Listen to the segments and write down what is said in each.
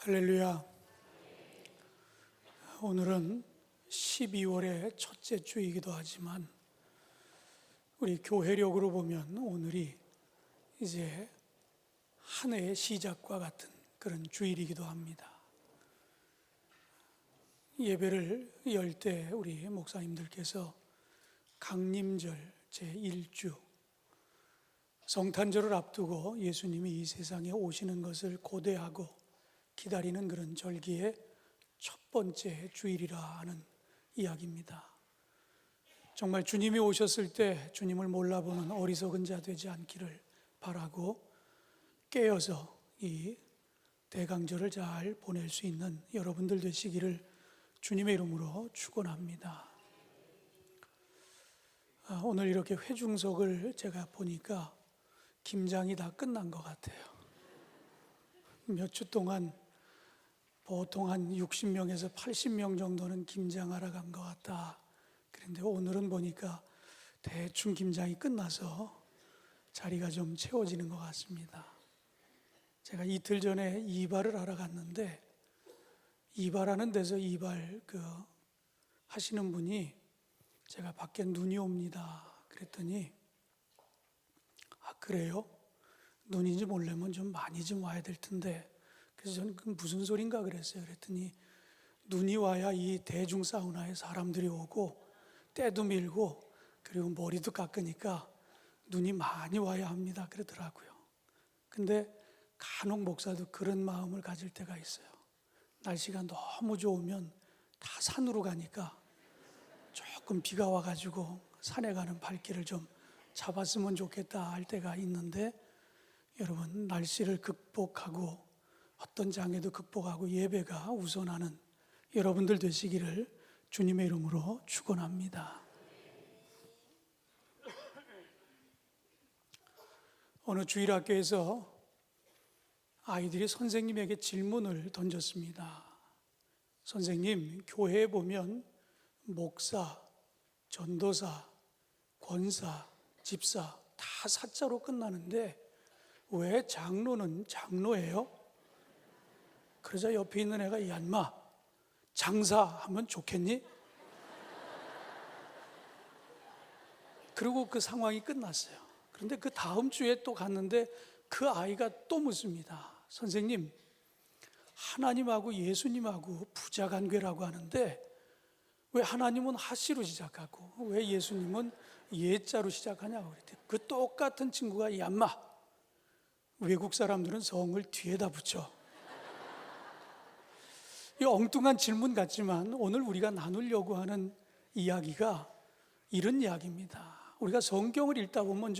할렐루야. 오늘은 12월의 첫째 주이기도 하지만 우리 교회력으로 보면 오늘이 이제 한 해의 시작과 같은 그런 주일이기도 합니다. 예배를 열 때 우리 목사님들께서 강림절 제1주 성탄절을 앞두고 예수님이 이 세상에 오시는 것을 고대하고 기다리는 그런 절기의 첫 번째 주일이라 하는 이야기입니다. 정말 주님이 오셨을 때 주님을 몰라보는 어리석은 자 되지 않기를 바라고 깨어서 이 대강절을 잘 보낼 수 있는 여러분들 되시기를 주님의 이름으로 축원합니다. 오늘 이렇게 회중석을 제가 보니까 김장이 다 끝난 것 같아요. 몇 주 동안 보통 한 60명에서 80명 정도는 김장하러 간 것 같다. 그런데 오늘은 보니까 대충 김장이 끝나서 자리가 좀 채워지는 것 같습니다. 제가 이틀 전에 이발을 하러 갔는데 이발하는 데서 이발 하시는 분이 제가 밖에 눈이 옵니다 그랬더니 그래요? 눈인지 모르려면 좀 많이 좀 와야 될 텐데 그래서 저는 그 무슨 소린가 그랬어요. 그랬더니 눈이 와야 이 대중 사우나에 사람들이 오고 때도 밀고 그리고 머리도 깎으니까 눈이 많이 와야 합니다 그러더라고요. 근데 간혹 목사도 그런 마음을 가질 때가 있어요. 날씨가 너무 좋으면 다 산으로 가니까 조금 비가 와가지고 산에 가는 발길을 좀 잡았으면 좋겠다 할 때가 있는데 여러분 날씨를 극복하고 어떤 장애도 극복하고 예배가 우선하는 여러분들 되시기를 주님의 이름으로 축원합니다. 어느 주일학교에서 아이들이 선생님에게 질문을 던졌습니다. 선생님, 교회에 보면 목사, 전도사, 권사, 집사 다 사자로 끝나는데 왜 장로는 장로예요? 그러자 옆에 있는 애가 야 인마 장사하면 좋겠니? 그리고 그 상황이 끝났어요. 그런데 그 다음 주에 또 갔는데 그 아이가 또 묻습니다. 선생님, 하나님하고 예수님하고 부자간괴라고 하는데 왜 하나님은 하씨로 시작하고 왜 예수님은 예자로 시작하냐고 그랬더니 그 똑같은 친구가 얌마 외국 사람들은 성을 뒤에다 붙여. 이 엉뚱한 질문 같지만 오늘 우리가 나누려고 하는 이야기가 이런 이야기입니다. 우리가 성경을 읽다 보면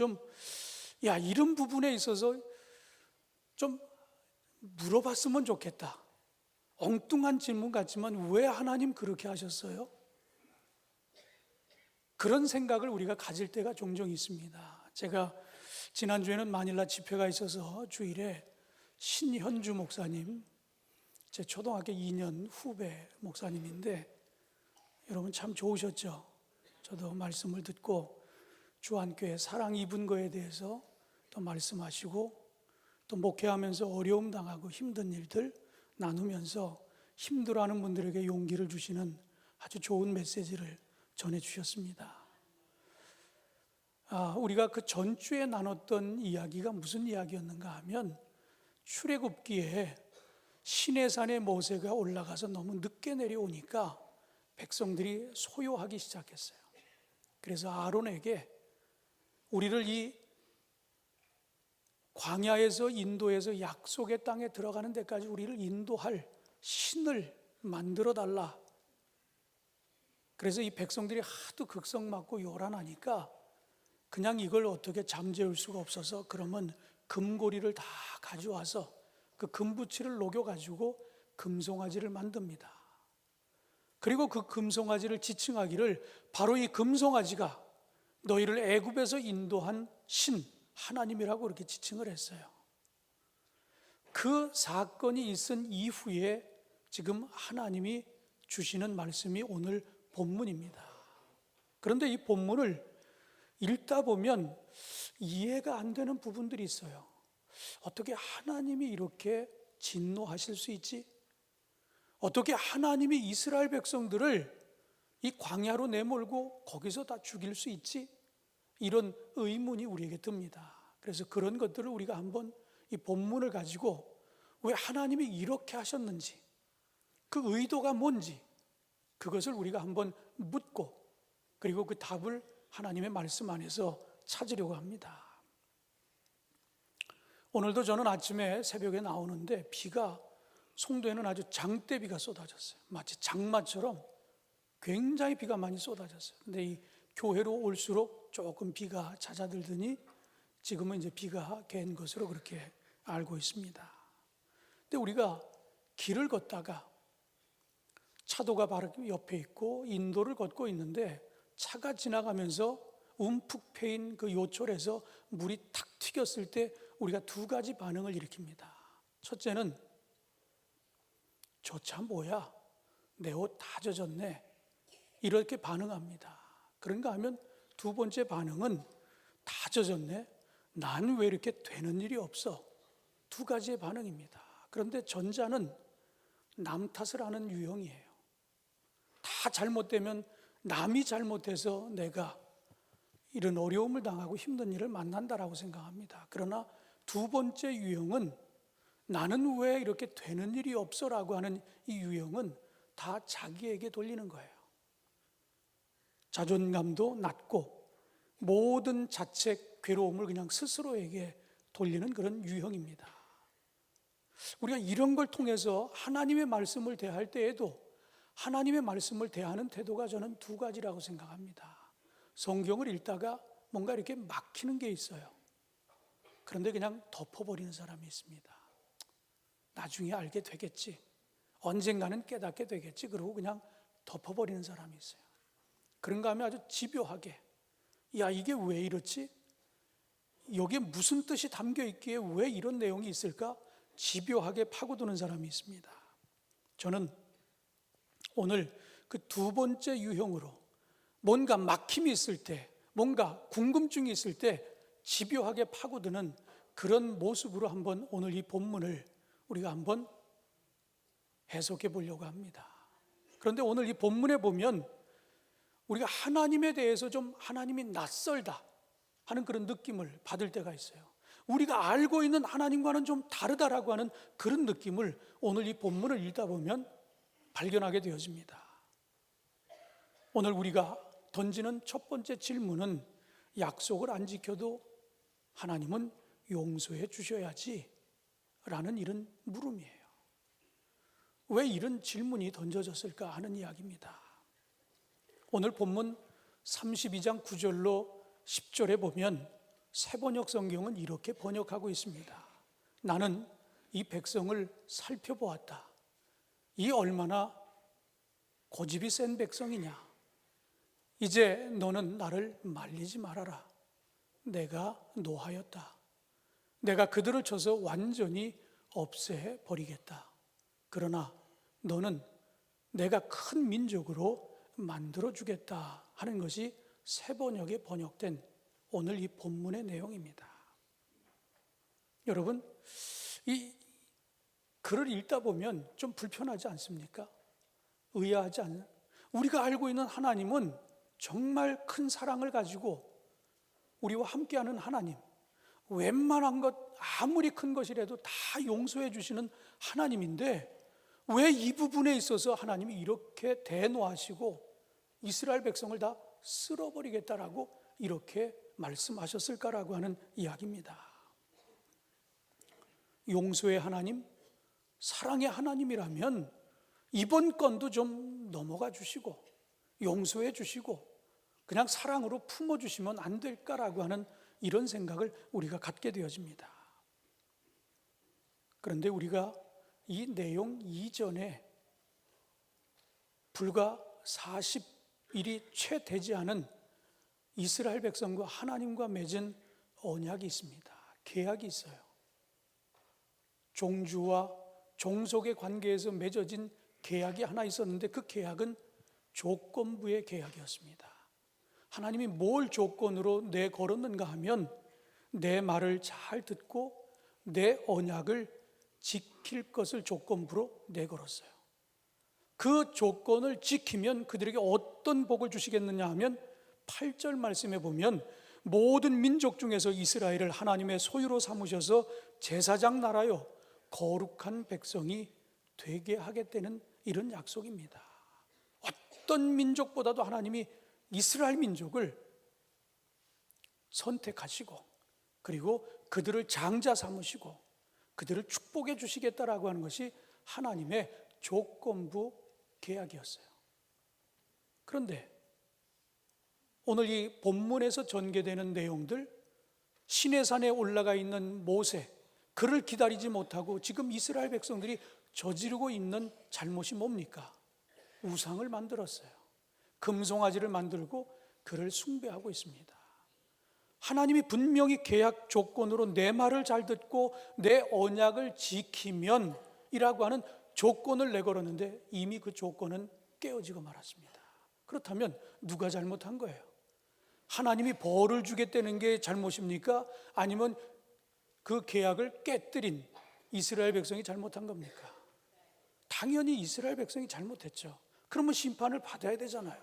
이런 부분에 있어서 좀 물어봤으면 좋겠다. 엉뚱한 질문 같지만 왜 하나님 그렇게 하셨어요? 그런 생각을 우리가 가질 때가 종종 있습니다. 제가 지난주에는 마닐라 집회가 있어서 주일에 신현주 목사님, 제 초등학교 2년 후배 목사님인데 여러분 참 좋으셨죠? 저도 말씀을 듣고 주안교회 사랑 입은 거에 대해서 또 말씀하시고 또 목회하면서 어려움 당하고 힘든 일들 나누면서 힘들어하는 분들에게 용기를 주시는 아주 좋은 메시지를 전해주셨습니다. 우리가 그 전주에 나눴던 이야기가 무슨 이야기였는가 하면 출애굽기에 시내산에 모세가 올라가서 너무 늦게 내려오니까 백성들이 소요하기 시작했어요. 그래서 아론에게 우리를 이 광야에서 인도해서 약속의 땅에 들어가는 데까지 우리를 인도할 신을 만들어 달라. 그래서 이 백성들이 하도 극성 맞고 요란하니까 그냥 이걸 어떻게 잠재울 수가 없어서 그러면 금고리를 다 가져와서 그 금붙이를 녹여가지고 금송아지를 만듭니다. 그리고 그 금송아지를 지칭하기를 바로 이 금송아지가 너희를 애굽에서 인도한 신 하나님이라고 그렇게 지칭을 했어요. 그 사건이 있은 이후에 지금 하나님이 주시는 말씀이 오늘 본문입니다. 그런데 이 본문을 읽다 보면 이해가 안 되는 부분들이 있어요. 어떻게 하나님이 이렇게 진노하실 수 있지? 어떻게 하나님이 이스라엘 백성들을 이 광야로 내몰고 거기서 다 죽일 수 있지? 이런 의문이 우리에게 듭니다. 그래서 그런 것들을 우리가 한번 이 본문을 가지고 왜 하나님이 이렇게 하셨는지, 그 의도가 뭔지, 그것을 우리가 한번 묻고 그리고 그 답을 하나님의 말씀 안에서 찾으려고 합니다. 오늘도 저는 아침에 새벽에 나오는데 비가 송도에는 아주 장대비가 쏟아졌어요. 마치 장마처럼 굉장히 비가 많이 쏟아졌어요. 근데 이 교회로 올수록 조금 비가 잦아들더니 지금은 이제 비가 갠 것으로 그렇게 알고 있습니다. 근데 우리가 길을 걷다가 차도가 바로 옆에 있고 인도를 걷고 있는데 차가 지나가면서 움푹 패인 그 요철에서 물이 탁 튀겼을 때 우리가 두 가지 반응을 일으킵니다. 첫째는 저 차 뭐야? 내 옷 다 젖었네. 이렇게 반응합니다. 그런가 하면 두 번째 반응은 다 젖었네. 난 왜 이렇게 되는 일이 없어? 두 가지의 반응입니다. 그런데 전자는 남 탓을 하는 유형이에요. 다 잘못되면 남이 잘못해서 내가 이런 어려움을 당하고 힘든 일을 만난다라고 생각합니다. 그러나 두 번째 유형은 나는 왜 이렇게 되는 일이 없어라고 하는 이 유형은 다 자기에게 돌리는 거예요. 자존감도 낮고 모든 자책, 괴로움을 그냥 스스로에게 돌리는 그런 유형입니다. 우리가 이런 걸 통해서 하나님의 말씀을 대할 때에도 하나님의 말씀을 대하는 태도가 저는 두 가지라고 생각합니다. 성경을 읽다가 뭔가 이렇게 막히는 게 있어요. 그런데 그냥 덮어버리는 사람이 있습니다. 나중에 알게 되겠지. 언젠가는 깨닫게 되겠지. 그러고 그냥 덮어버리는 사람이 있어요. 그런가 하면 아주 집요하게 야, 이게 왜 이렇지? 여기에 무슨 뜻이 담겨 있기에 왜 이런 내용이 있을까? 집요하게 파고드는 사람이 있습니다. 저는 오늘 그 두 번째 유형으로 뭔가 막힘이 있을 때, 뭔가 궁금증이 있을 때 집요하게 파고드는 그런 모습으로 한번 오늘 이 본문을 우리가 한번 해석해 보려고 합니다. 그런데 오늘 이 본문에 보면 우리가 하나님에 대해서 좀 하나님이 낯설다 하는 그런 느낌을 받을 때가 있어요. 우리가 알고 있는 하나님과는 좀 다르다라고 하는 그런 느낌을 오늘 이 본문을 읽다 보면 발견하게 되어집니다. 오늘 우리가 던지는 첫 번째 질문은 약속을 안 지켜도 하나님은 용서해 주셔야지 라는 이런 물음이에요. 왜 이런 질문이 던져졌을까 하는 이야기입니다. 오늘 본문 32장 9절로 10절에 보면 새번역 성경은 이렇게 번역하고 있습니다. 나는 이 백성을 살펴보았다. 이 얼마나 고집이 센 백성이냐. 이제 너는 나를 말리지 말아라. 내가 노하였다. 내가 그들을 쳐서 완전히 없애버리겠다. 그러나 너는 내가 큰 민족으로 만들어주겠다 하는 것이 새번역에 번역된 오늘 이 본문의 내용입니다. 여러분, 이 글을 읽다 보면 좀 불편하지 않습니까? 의아하지 않나요? 우리가 알고 있는 하나님은 정말 큰 사랑을 가지고 우리와 함께하는 하나님, 웬만한 것 아무리 큰 것이라도 다 용서해 주시는 하나님인데 왜 이 부분에 있어서 하나님이 이렇게 대노하시고 이스라엘 백성을 다 쓸어버리겠다라고 이렇게 말씀하셨을까라고 하는 이야기입니다. 용서의 하나님, 사랑의 하나님이라면 이번 건도 좀 넘어가 주시고 용서해 주시고 그냥 사랑으로 품어주시면 안 될까라고 하는 이런 생각을 우리가 갖게 되어집니다. 그런데 우리가 이 내용 이전에 불과 40일이 채 되지 않은 이스라엘 백성과 하나님과 맺은 언약이 있습니다. 계약이 있어요. 종주와 종속의 관계에서 맺어진 계약이 하나 있었는데 그 계약은 조건부의 계약이었습니다. 하나님이 뭘 조건으로 내걸었는가 하면 내 말을 잘 듣고 내 언약을 지킬 것을 조건부로 내걸었어요. 그 조건을 지키면 그들에게 어떤 복을 주시겠느냐 하면 8절 말씀에 보면 모든 민족 중에서 이스라엘을 하나님의 소유로 삼으셔서 제사장 나라요 거룩한 백성이 되게 하겠다는 이런 약속입니다. 어떤 민족보다도 하나님이 이스라엘 민족을 선택하시고 그리고 그들을 장자 삼으시고 그들을 축복해 주시겠다라고 하는 것이 하나님의 조건부 계약이었어요. 그런데 오늘 이 본문에서 전개되는 내용들, 시내산에 올라가 있는 모세, 그를 기다리지 못하고 지금 이스라엘 백성들이 저지르고 있는 잘못이 뭡니까? 우상을 만들었어요. 금송아지를 만들고 그를 숭배하고 있습니다. 하나님이 분명히 계약 조건으로 내 말을 잘 듣고 내 언약을 지키면 이라고 하는 조건을 내걸었는데 이미 그 조건은 깨어지고 말았습니다. 그렇다면 누가 잘못한 거예요? 하나님이 벌을 주겠다는 게 잘못입니까? 아니면 그 계약을 깨뜨린 이스라엘 백성이 잘못한 겁니까? 당연히 이스라엘 백성이 잘못했죠. 그러면 심판을 받아야 되잖아요.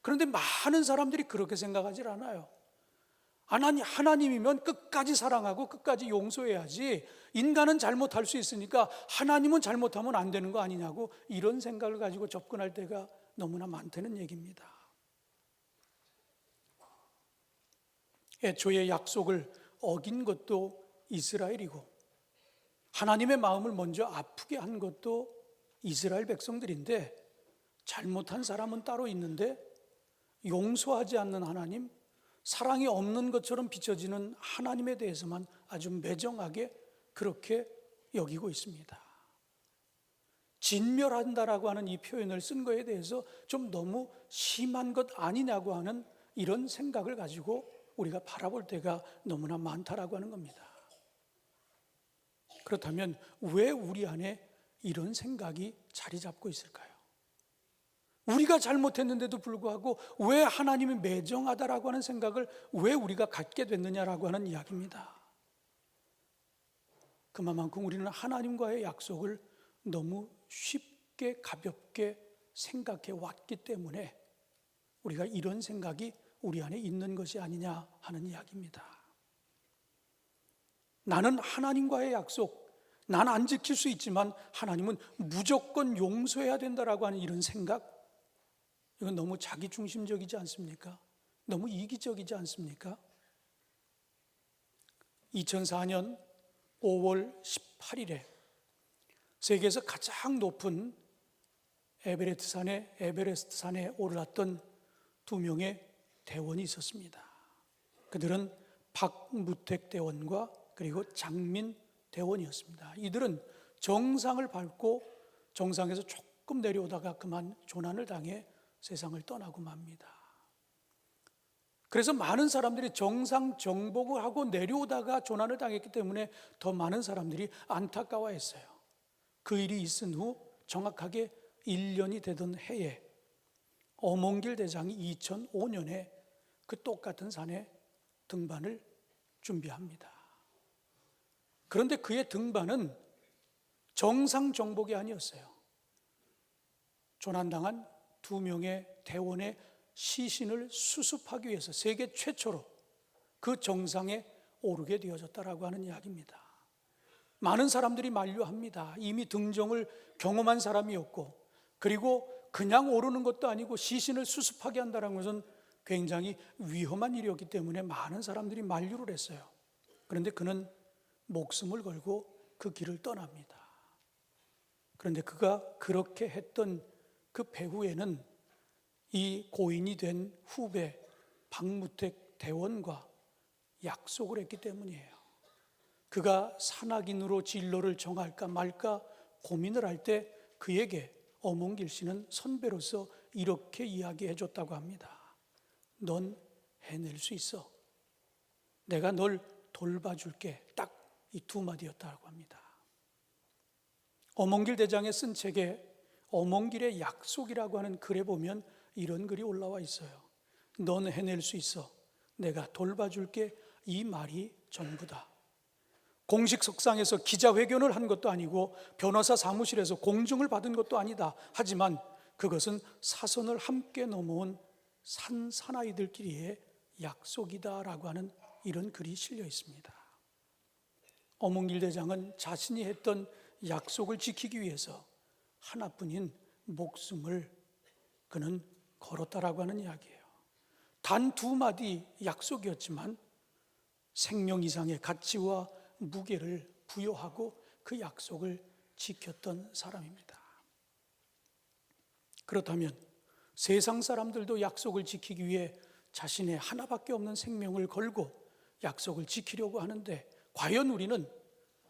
그런데 많은 사람들이 그렇게 생각하지 않아요. 하나님이면 끝까지 사랑하고 끝까지 용서해야지, 인간은 잘못할 수 있으니까 하나님은 잘못하면 안 되는 거 아니냐고 이런 생각을 가지고 접근할 때가 너무나 많다는 얘기입니다. 애초에 약속을 어긴 것도 이스라엘이고 하나님의 마음을 먼저 아프게 한 것도 이스라엘 백성들인데, 잘못한 사람은 따로 있는데 용서하지 않는 하나님, 사랑이 없는 것처럼 비춰지는 하나님에 대해서만 아주 매정하게 그렇게 여기고 있습니다. 진멸한다라고 하는 이 표현을 쓴 거에 대해서 좀 너무 심한 것 아니냐고 하는 이런 생각을 가지고 우리가 바라볼 때가 너무나 많다라고 하는 겁니다. 그렇다면 왜 우리 안에 이런 생각이 자리 잡고 있을까요? 우리가 잘못했는데도 불구하고 왜 하나님이 매정하다라고 하는 생각을 왜 우리가 갖게 됐느냐라고 하는 이야기입니다. 그만큼 우리는 하나님과의 약속을 너무 쉽게 가볍게 생각해 왔기 때문에 우리가 이런 생각이 우리 안에 있는 것이 아니냐 하는 이야기입니다. 나는 하나님과의 약속, 난 안 지킬 수 있지만 하나님은 무조건 용서해야 된다라고 하는 이런 생각, 이건 너무 자기중심적이지 않습니까? 너무 이기적이지 않습니까? 2004년 5월 18일에 세계에서 가장 높은 에베레스트 산에 올랐던 두 명의 대원이 있었습니다. 그들은 박무택 대원과 그리고 장민 대원이었습니다. 이들은 정상을 밟고 정상에서 조금 내려오다가 그만 조난을 당해 세상을 떠나고 맙니다. 그래서 많은 사람들이 정상 정복을 하고 내려오다가 조난을 당했기 때문에 더 많은 사람들이 안타까워했어요. 그 일이 있은 후 정확하게 1년이 되던 해에 어몽길 대장이 2005년에 그 똑같은 산에 등반을 준비합니다. 그런데 그의 등반은 정상 정복이 아니었어요. 조난당한 두 명의 대원의 시신을 수습하기 위해서 세계 최초로 그 정상에 오르게 되어졌다라고 하는 이야기입니다. 많은 사람들이 만류합니다. 이미 등정을 경험한 사람이었고, 그리고 그냥 오르는 것도 아니고 시신을 수습하게 한다는 것은 굉장히 위험한 일이었기 때문에 많은 사람들이 만류를 했어요. 그런데 그는 목숨을 걸고 그 길을 떠납니다. 그런데 그가 그렇게 했던 그 배후에는 이 고인이 된 후배 박무택 대원과 약속을 했기 때문이에요. 그가 산악인으로 진로를 정할까 말까 고민을 할 때 그에게 어몽길 씨는 선배로서 이렇게 이야기해 줬다고 합니다. 넌 해낼 수 있어. 내가 널 돌봐줄게. 딱 이 두 마디였다고 합니다. 어몽길 대장의 쓴 책에 어몽길의 약속이라고 하는 글에 보면 이런 글이 올라와 있어요. 넌 해낼 수 있어. 내가 돌봐줄게. 이 말이 전부다. 공식 석상에서 기자회견을 한 것도 아니고 변호사 사무실에서 공증을 받은 것도 아니다. 하지만 그것은 사선을 함께 넘어온 사나이들끼리의 약속이다라고 하는 이런 글이 실려 있습니다. 어몽길 대장은 자신이 했던 약속을 지키기 위해서 하나뿐인 목숨을 그는 걸었다라고 하는 이야기예요. 단 2마디 약속이었지만 생명 이상의 가치와 무게를 부여하고 그 약속을 지켰던 사람입니다. 그렇다면 세상 사람들도 약속을 지키기 위해 자신의 하나밖에 없는 생명을 걸고 약속을 지키려고 하는데, 과연 우리는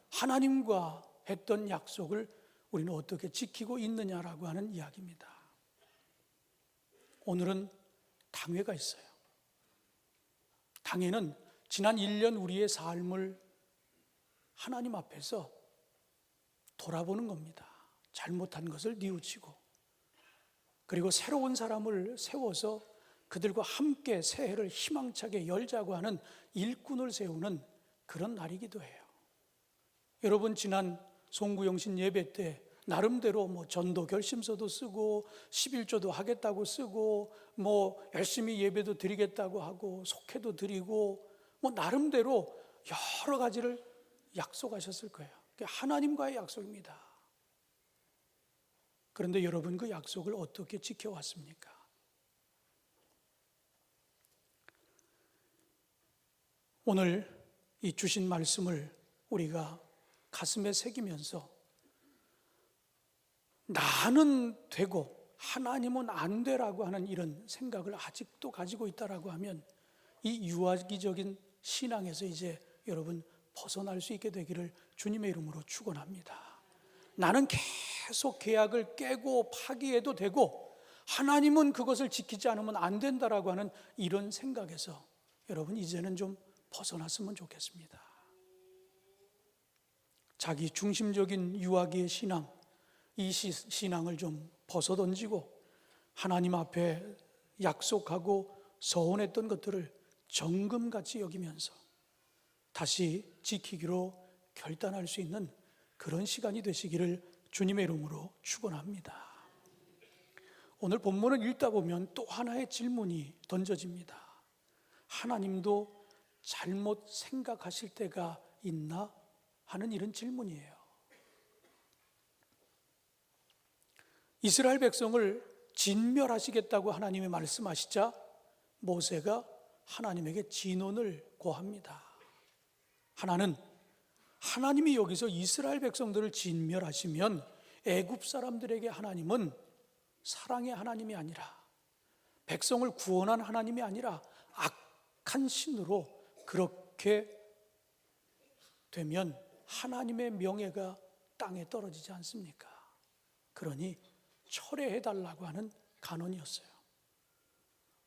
하나님과 했던 약속을 우리는 어떻게 지키고 있느냐라고 하는 이야기입니다. 오늘은 당회가 있어요. 당회는 지난 1년 우리의 삶을 하나님 앞에서 돌아보는 겁니다. 잘못한 것을 뉘우치고, 그리고 새로운 사람을 세워서 그들과 함께 새해를 희망차게 열자고 하는 일꾼을 세우는 그런 날이기도 해요. 여러분, 지난 송구영신 예배 때 나름대로 전도 결심서도 쓰고 11조도 하겠다고 쓰고 열심히 예배도 드리겠다고 하고 속회도 드리고 나름대로 여러 가지를 약속하셨을 거예요. 그게 하나님과의 약속입니다. 그런데 여러분, 그 약속을 어떻게 지켜왔습니까? 오늘 이 주신 말씀을 우리가 가슴에 새기면서 나는 되고 하나님은 안 되라고 하는 이런 생각을 아직도 가지고 있다라고 하면 이 유아기적인 신앙에서 이제 여러분 벗어날 수 있게 되기를 주님의 이름으로 축원합니다. 나는 계속 계약을 깨고 파기해도 되고 하나님은 그것을 지키지 않으면 안 된다라고 하는 이런 생각에서 여러분 이제는 좀 벗어났으면 좋겠습니다. 자기 중심적인 유아기의 신앙, 이 신앙을 좀 벗어던지고 하나님 앞에 약속하고 서원했던 것들을 정금같이 여기면서 다시 지키기로 결단할 수 있는 그런 시간이 되시기를 주님의 이름으로 축원합니다. 오늘 본문을 읽다 보면 또 하나의 질문이 던져집니다. 하나님도 잘못 생각하실 때가 있나 하는 이런 질문이에요. 이스라엘 백성을 진멸하시겠다고 하나님이 말씀하시자 모세가 하나님에게 진언을 고합니다. 하나님이 여기서 이스라엘 백성들을 진멸하시면 애굽 사람들에게 하나님은 사랑의 하나님이 아니라 백성을 구원한 하나님이 아니라 악한 신으로 그렇게 되면 하나님의 명예가 땅에 떨어지지 않습니까? 그러니 철회해달라고 하는 간언이었어요.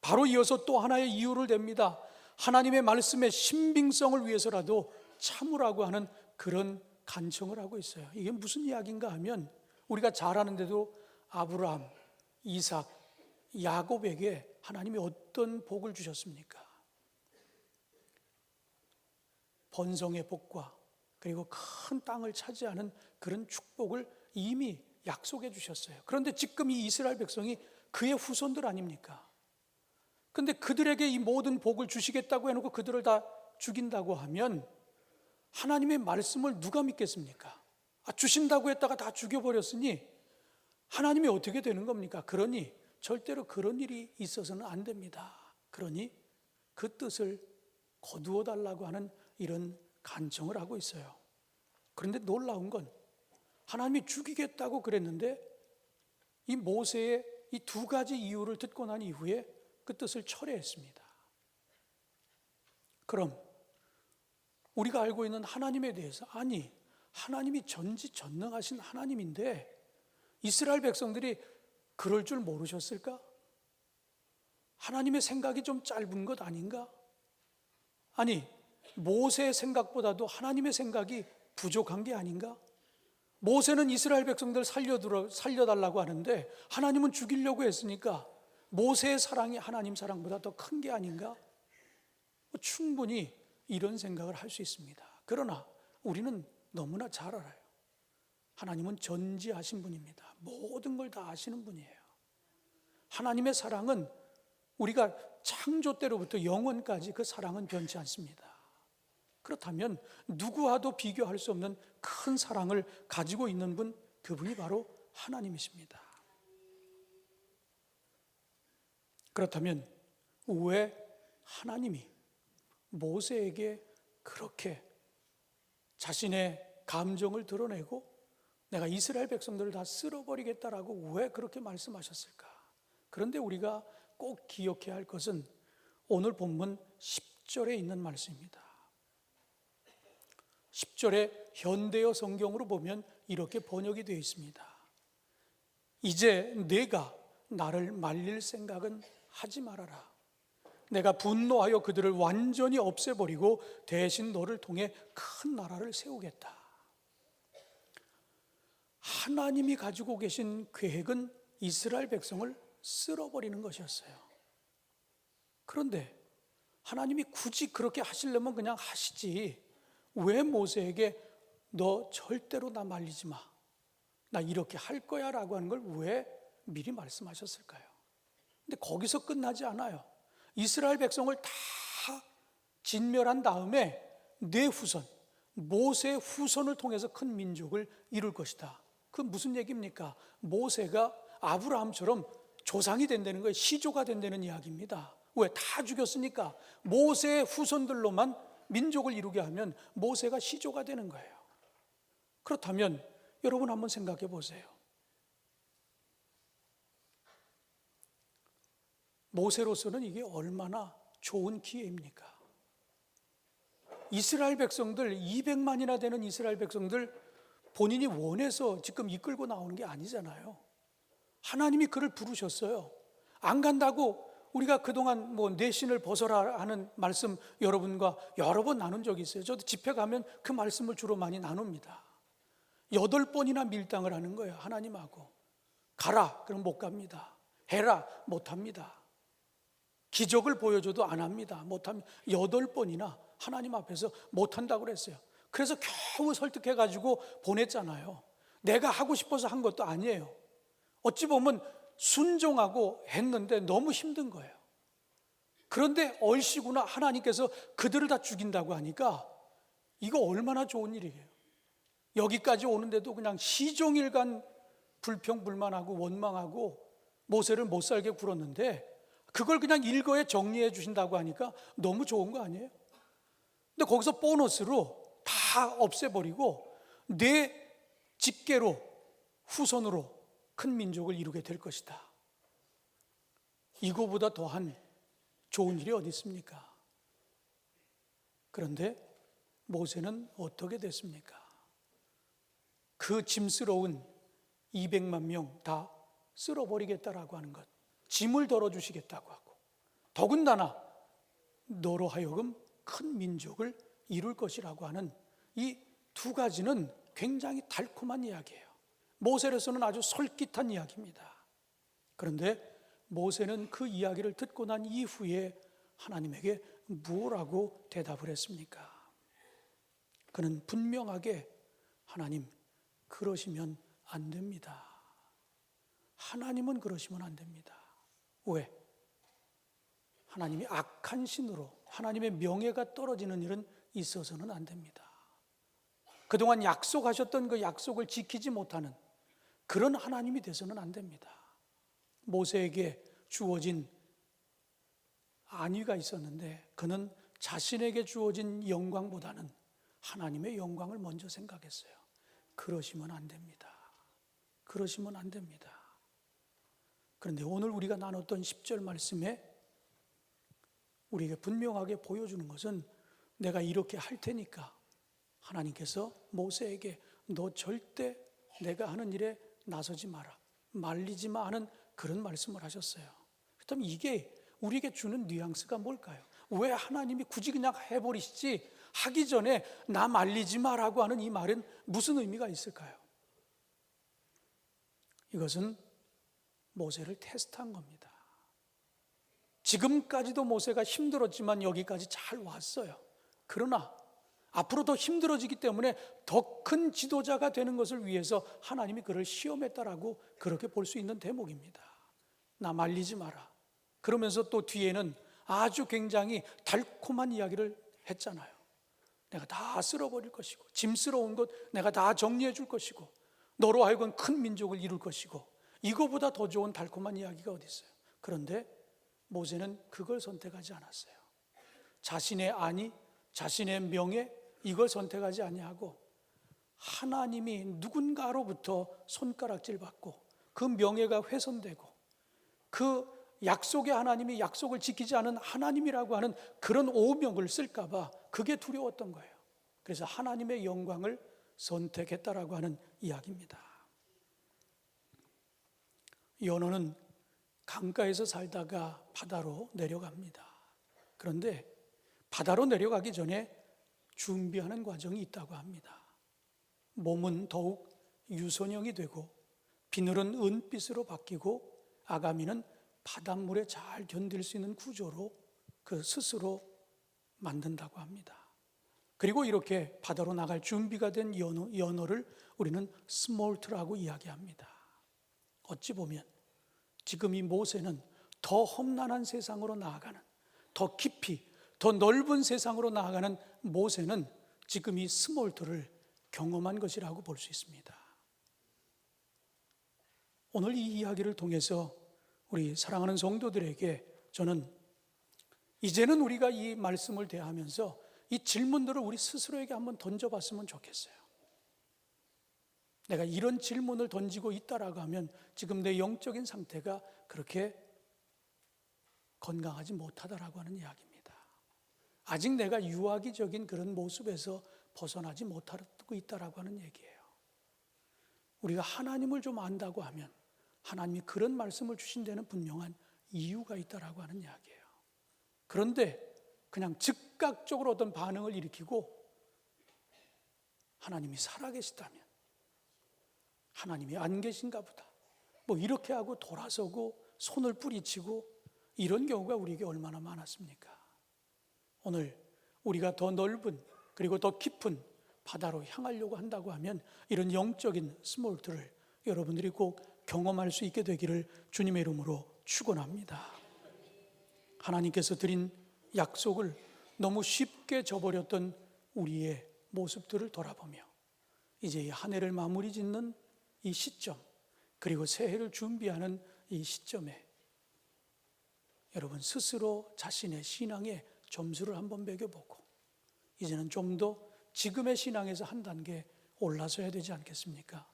바로 이어서 또 하나의 이유를 댑니다. 하나님의 말씀의 신빙성을 위해서라도 참으라고 하는 그런 간청을 하고 있어요. 이게 무슨 이야기인가 하면 우리가 잘 아는데도 아브라함, 이삭, 야곱에게 하나님이 어떤 복을 주셨습니까? 번성의 복과 그리고 큰 땅을 차지하는 그런 축복을 이미 약속해 주셨어요. 그런데 지금 이 이스라엘 백성이 그의 후손들 아닙니까? 그런데 그들에게 이 모든 복을 주시겠다고 해놓고 그들을 다 죽인다고 하면 하나님의 말씀을 누가 믿겠습니까? 주신다고 했다가 다 죽여버렸으니 하나님이 어떻게 되는 겁니까? 그러니 절대로 그런 일이 있어서는 안 됩니다. 그러니 그 뜻을 거두어 달라고 하는 이런 간청을 하고 있어요. 그런데 놀라운 건 하나님이 죽이겠다고 그랬는데 이 모세의 이 2가지 이유를 듣고 난 이후에 그 뜻을 철회했습니다. 그럼 우리가 알고 있는 하나님에 대해서, 아니 하나님이 전지전능하신 하나님인데 이스라엘 백성들이 그럴 줄 모르셨을까? 하나님의 생각이 좀 짧은 것 아닌가? 아니 모세의 생각보다도 하나님의 생각이 부족한 게 아닌가? 모세는 이스라엘 백성들 살려달라고 하는데 하나님은 죽이려고 했으니까 모세의 사랑이 하나님 사랑보다 더 큰 게 아닌가? 충분히 이런 생각을 할 수 있습니다. 그러나 우리는 너무나 잘 알아요. 하나님은 전지하신 분입니다. 모든 걸 다 아시는 분이에요. 하나님의 사랑은 우리가 창조 때로부터 영원까지 그 사랑은 변치 않습니다. 그렇다면 누구와도 비교할 수 없는 큰 사랑을 가지고 있는 분, 그분이 바로 하나님이십니다. 그렇다면 왜 하나님이 모세에게 그렇게 자신의 감정을 드러내고 내가 이스라엘 백성들을 다 쓸어버리겠다라고 왜 그렇게 말씀하셨을까? 그런데 우리가 꼭 기억해야 할 것은 오늘 본문 10절에 있는 말씀입니다. 10절에 현대어 성경으로 보면 이렇게 번역이 되어 있습니다. 이제 내가 나를 말릴 생각은 하지 말아라. 내가 분노하여 그들을 완전히 없애버리고 대신 너를 통해 큰 나라를 세우겠다. 하나님이 가지고 계신 계획은 이스라엘 백성을 쓸어버리는 것이었어요. 그런데 하나님이 굳이 그렇게 하시려면 그냥 하시지, 왜 모세에게 너 절대로 나 말리지 마, 나 이렇게 할 거야 라고 하는 걸 왜 미리 말씀하셨을까요? 근데 거기서 끝나지 않아요. 이스라엘 백성을 다 진멸한 다음에 내 후손, 모세의 후손을 통해서 큰 민족을 이룰 것이다. 그건 무슨 얘기입니까? 모세가 아브라함처럼 조상이 된다는 거예요. 시조가 된다는 이야기입니다. 왜? 다 죽였으니까. 모세의 후손들로만 민족을 이루게 하면 모세가 시조가 되는 거예요. 그렇다면 여러분 한번 생각해 보세요. 모세로서는 이게 얼마나 좋은 기회입니까? 이스라엘 백성들, 200만이나 되는 이스라엘 백성들 본인이 원해서 지금 이끌고 나오는 게 아니잖아요. 하나님이 그를 부르셨어요. 안 간다고 우리가 그동안 내 신을 벗어라 하는 말씀 여러분과 여러 번 나눈 적이 있어요. 저도 집회 가면 그 말씀을 주로 많이 나눕니다. 8번이나 밀당을 하는 거예요. 하나님하고. 가라, 그럼 못 갑니다. 해라, 못 합니다. 기적을 보여줘도 안 합니다. 못 합니다. 8번이나 하나님 앞에서 못 한다고 그랬어요. 그래서 겨우 설득해가지고 보냈잖아요. 내가 하고 싶어서 한 것도 아니에요. 어찌 보면 순종하고 했는데 너무 힘든 거예요. 그런데 얼씨구나 하나님께서 그들을 다 죽인다고 하니까 이거 얼마나 좋은 일이에요. 여기까지 오는데도 그냥 시종일관 불평불만하고 원망하고 모세를 못 살게 굴었는데 그걸 그냥 일거에 정리해 주신다고 하니까 너무 좋은 거 아니에요? 근데 거기서 보너스로 다 없애버리고 내 집계로 후손으로 큰 민족을 이루게 될 것이다. 이거보다 더한 좋은 일이 어디 있습니까? 그런데 모세는 어떻게 됐습니까? 그 짐스러운 200만 명 다 쓸어버리겠다라고 하는 것, 짐을 덜어주시겠다고 하고 더군다나 너로 하여금 큰 민족을 이룰 것이라고 하는 이 두 가지는 굉장히 달콤한 이야기예요. 모세로서는 아주 솔깃한 이야기입니다. 그런데 모세는 그 이야기를 듣고 난 이후에 하나님에게 뭐라고 대답을 했습니까? 그는 분명하게 하나님, 그러시면 안 됩니다. 하나님은 그러시면 안 됩니다. 왜? 하나님이 악한 신으로 하나님의 명예가 떨어지는 일은 있어서는 안 됩니다. 그동안 약속하셨던 그 약속을 지키지 못하는 그런 하나님이 돼서는 안 됩니다. 모세에게 주어진 안위가 있었는데 그는 자신에게 주어진 영광보다는 하나님의 영광을 먼저 생각했어요. 그러시면 안 됩니다. 그러시면 안 됩니다. 그런데 오늘 우리가 나눴던 10절 말씀에 우리에게 분명하게 보여주는 것은 내가 이렇게 할 테니까 하나님께서 모세에게 너 절대 내가 하는 일에 나서지 마라, 말리지 마 하는 그런 말씀을 하셨어요. 그렇다면 이게 우리에게 주는 뉘앙스가 뭘까요? 왜 하나님이 굳이 그냥 해버리시지 하기 전에 나 말리지 마라고 하는 이 말은 무슨 의미가 있을까요? 이것은 모세를 테스트한 겁니다. 지금까지도 모세가 힘들었지만 여기까지 잘 왔어요. 그러나 앞으로 더 힘들어지기 때문에 더 큰 지도자가 되는 것을 위해서 하나님이 그를 시험했다라고 그렇게 볼 수 있는 대목입니다. 나 말리지 마라. 그러면서 또 뒤에는 아주 굉장히 달콤한 이야기를 했잖아요. 내가 다 쓸어버릴 것이고 짐스러운 것 내가 다 정리해 줄 것이고 너로 하여금 큰 민족을 이룰 것이고, 이거보다 더 좋은 달콤한 이야기가 어디 있어요? 그런데 모세는 그걸 선택하지 않았어요. 자신의 안위, 자신의 명예, 이걸 선택하지 아니하고 하나님이 누군가로부터 손가락질 받고 그 명예가 훼손되고 그 약속의 하나님이 약속을 지키지 않은 하나님이라고 하는 그런 오명을 쓸까 봐 그게 두려웠던 거예요. 그래서 하나님의 영광을 선택했다라고 하는 이야기입니다. 요나는 강가에서 살다가 바다로 내려갑니다. 그런데 바다로 내려가기 전에 준비하는 과정이 있다고 합니다. 몸은 더욱 유선형이 되고 비늘은 은빛으로 바뀌고 아가미는 바닷물에 잘 견딜 수 있는 구조로 그 스스로 만든다고 합니다. 그리고 이렇게 바다로 나갈 준비가 된 연어를 우리는 스몰트라고 이야기합니다. 어찌 보면 지금 이 모세는 더 험난한 세상으로 나아가는, 더 깊이 더 넓은 세상으로 나아가는 모세는 지금 이 스몰트를 경험한 것이라고 볼 수 있습니다. 오늘 이 이야기를 통해서 우리 사랑하는 성도들에게 저는 이제는 우리가 이 말씀을 대하면서 이 질문들을 우리 스스로에게 한번 던져봤으면 좋겠어요. 내가 이런 질문을 던지고 있다라고 하면 지금 내 영적인 상태가 그렇게 건강하지 못하다라고 하는 이야기입니다. 아직 내가 유아기적인 그런 모습에서 벗어나지 못하고 있다라고 하는 얘기예요. 우리가 하나님을 좀 안다고 하면 하나님이 그런 말씀을 주신 데는 분명한 이유가 있다라고 하는 이야기예요. 그런데 그냥 즉각적으로 어떤 반응을 일으키고 하나님이 살아계시다면 하나님이 안 계신가 보다 뭐 이렇게 하고 돌아서고 손을 뿌리치고 이런 경우가 우리에게 얼마나 많았습니까? 오늘 우리가 더 넓은 그리고 더 깊은 바다로 향하려고 한다고 하면 이런 영적인 스몰트를 여러분들이 꼭 경험할 수 있게 되기를 주님의 이름으로 축원합니다. 하나님께서 드린 약속을 너무 쉽게 저버렸던 우리의 모습들을 돌아보며 이제 이 한 해를 마무리 짓는 이 시점, 그리고 새해를 준비하는 이 시점에 여러분 스스로 자신의 신앙의 점수를 한번 매겨보고 이제는 좀 더 지금의 신앙에서 한 단계 올라서야 되지 않겠습니까?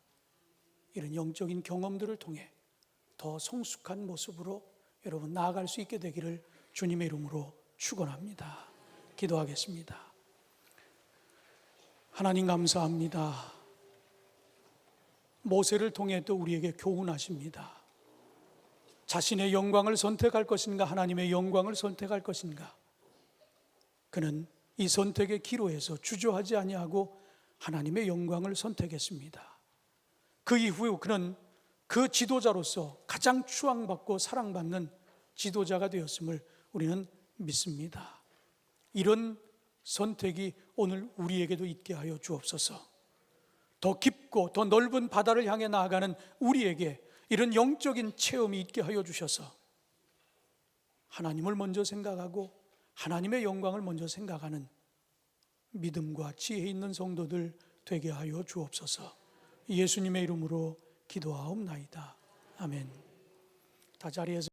이런 영적인 경험들을 통해 더 성숙한 모습으로 여러분 나아갈 수 있게 되기를 주님의 이름으로 축원합니다. 기도하겠습니다. 하나님 감사합니다. 모세를 통해 또 우리에게 교훈하십니다. 자신의 영광을 선택할 것인가 하나님의 영광을 선택할 것인가. 그는 이 선택의 기로에서 주저하지 아니하고 하나님의 영광을 선택했습니다. 그 이후 그는 그 지도자로서 가장 추앙받고 사랑받는 지도자가 되었음을 우리는 믿습니다. 이런 선택이 오늘 우리에게도 있게 하여 주옵소서. 더 깊고 더 넓은 바다를 향해 나아가는 우리에게 이런 영적인 체험이 있게 하여 주셔서 하나님을 먼저 생각하고 하나님의 영광을 먼저 생각하는 믿음과 지혜 있는 성도들 되게 하여 주옵소서. 예수님의 이름으로 기도하옵나이다. 아멘. 다 자리에서